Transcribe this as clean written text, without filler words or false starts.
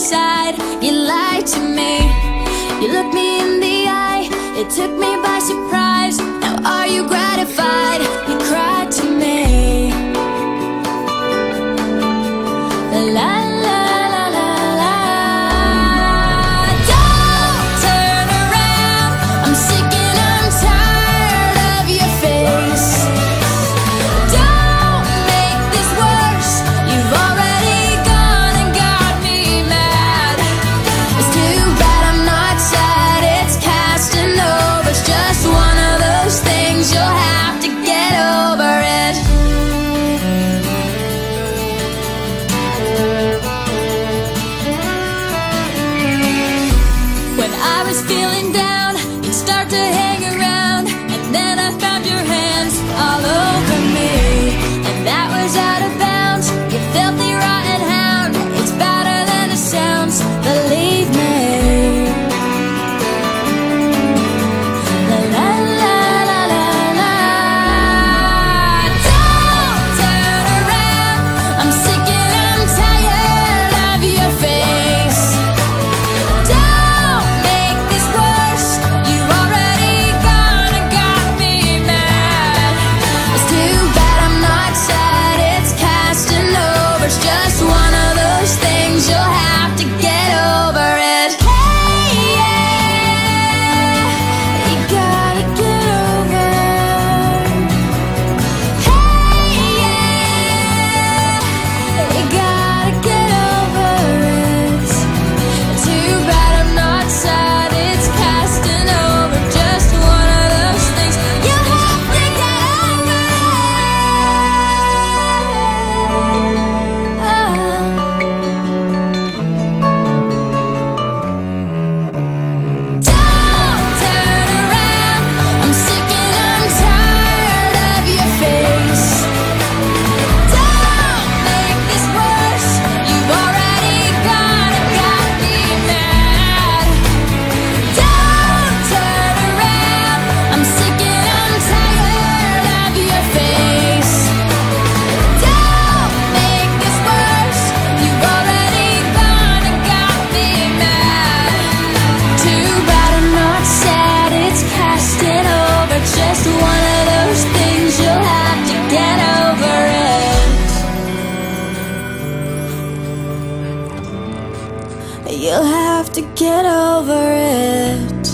side. You lied to me, you looked me in the eye. It took me by surprise. Now are you gratified? You cried to me. La la la la la la. Don't turn around, I'm sick and I'm tired of your face. Don't make this worse, you've already gone and got me mad. It's too bad I'm not sad, it's casting over. It's just one of those things, you'll have to get over it. When I was feeling down, you'd start to hang around, and then I found your hands all over me, and that was out of bounds. You filthy rotten hound, it's better than it sounds, believe me. La la la la la la. Don't turn around, I'm sick and I'm tired of your face. Don't make this worse, you've already gone and got me mad. It's too bad I'm not sad, it's casting over. It's just one of those things, you'll have to get over it. Hey, yeah, you gotta get over it. Hey, yeah, you gotta get over it. Too bad I'm not sad, it's casting over. Just one of those things, you have to get over it. Don't turn around, I'm sick and I'm tired of your face. Don't make this worse, you've already gone and got me mad. Don't turn around, I'm sick and I'm tired of your face. Don't make this worse, you've already gone and got me mad. Too bad I'm not sad, it's casting over. Just one of those things, you'll have to get over it. You'll have to get over it.